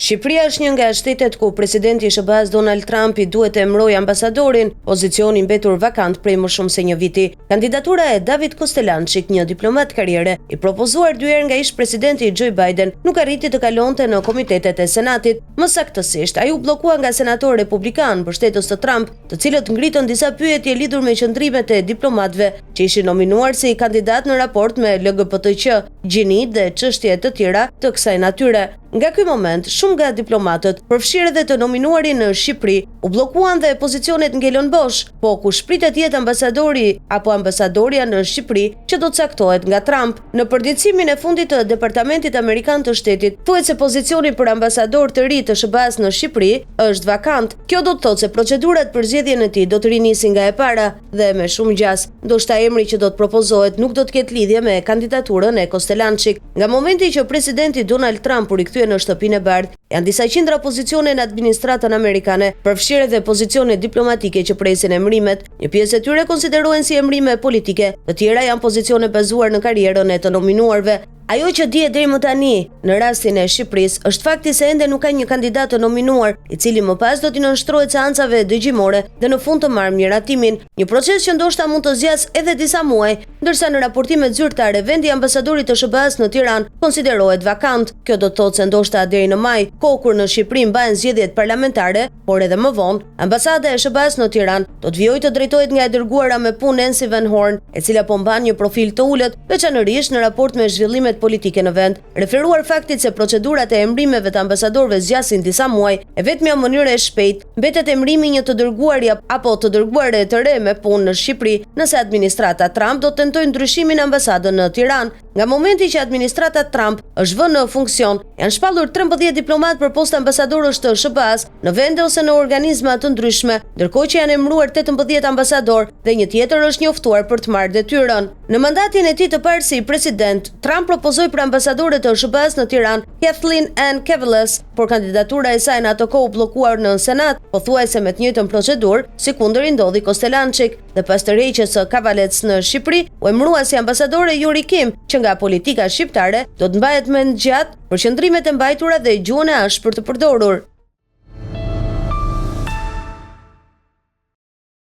Shqipëria është një nga shtetet ku presidenti i SBA-s Donald Trump i duhet të emërojë ambasadorin, pozicioni mbetur vakant prej më shumë se një viti. Kandidatura e David Kostelançik, një diplomat karriere, i propozuar 2 herë nga ish-presidenti Joe Biden, nuk arriti të kalonte në komitetet e Senatit. Më saktësisht, ai u bllokua nga senatorë republikan, mbështetës të Trump, të cilët ngritën disa pyetje lidhur me qëndrimet e diplomatëve që ishin nominuar si kandidat në raport me LGBTQ, gjini dhe çështje të tjera të kësaj natyre. Nga ky moment, shumë nga diplomatët, përfshirë edhe të nominuarin në Shqipëri, u bllokuan dhe pozicionet ngelën bosh, po kush pritet jetë ambasadori apo ambasadoria në Shqipëri që do të caktohet nga Trump. Në përditësimin e fundit të Departamentit Amerikan të Shtetit, thuhet se pozicioni për ambasador të ri të SBA-s në Shqipëri është vakant. Kjo do të thotë se procedurat për zgjedhjen e tij do të rinisin nga e para dhe me shumë gjas. Ndoshta emri që do të propozohet nuk do të ketë lidhje me kandidaturën e Kostelançik. Nga momenti që presidenti Donald Trump në shtëpinë e bardhë, janë disa qindra pozicione në administratën amerikane, përfshirë edhe pozicione diplomatike që presin emërimet. Një pjesë e tyre konsiderohen si emërime politike, të tjera janë pozicione bazuar në karrierën e të nominuarve. Ajo që dihet deri më tani në rastin e Shqipërisë është fakti se ende nuk ka një kandidat të nominuar, i cili më pas do t'i nënshtrohet seancave dëgjimore dhe në fund të marrë miratimin, një proces që ndoshta mund të zgjasë edhe disa muaj, ndërsa në raportimet zyrtare vendi i ambasadorit të SBA-s në Tiranë konsiderohet vakant. Kjo do të thotë se ndoshta deri në maj, kohë kur në Shqipëri mbahen zgjedhjet parlamentare, por edhe më vonë, ambasada e SBA-s në Tiranë do të vijojë të drejtohet nga e dërguara me punë Nancy Van Horn, e cila po mban një profil të ulët, veçanërisht në raport me zhvillimet politike në vend, referuar faktit se procedurat e emërimeve të ambasadorëve zgjasin disa muaj, e vetmja mënyrë e shpejtë mbetet emërimi një të dërguari apo të dërguare të re me punë në Shqipëri, nëse administrata Trump do të tentojë ndryshimin e ambasadën në Tiranë. Nga momenti që administrata Trump është vënë në funksion, janë shpallur 13 diplomat për postë ambasadorësh të SBA-s në vende ose në organizma të ndryshme, ndërkohë që janë emëruar 18 ambasador dhe një tjetër është njoftuar për të marrë detyrën. Në mandatin e tij të parë si president, Trump propozoi për ambasadore të SBA-s në Tiranë Kathleen Ann Caveles, por kandidatura e saj në ato kohë u bllokuar në Senat, pothuajse me të njëjtën procedurë, si kundër i ndodhi Kostelançik, dhe pas tërheqjes së Caveles në Shqipëri, u emërua si ambasadore Yuri Kim, që nga politika shqiptare do të mbahet mend gjatë për qëndrimet e mbajtura dhe gjuhën e ashpër të përdorur.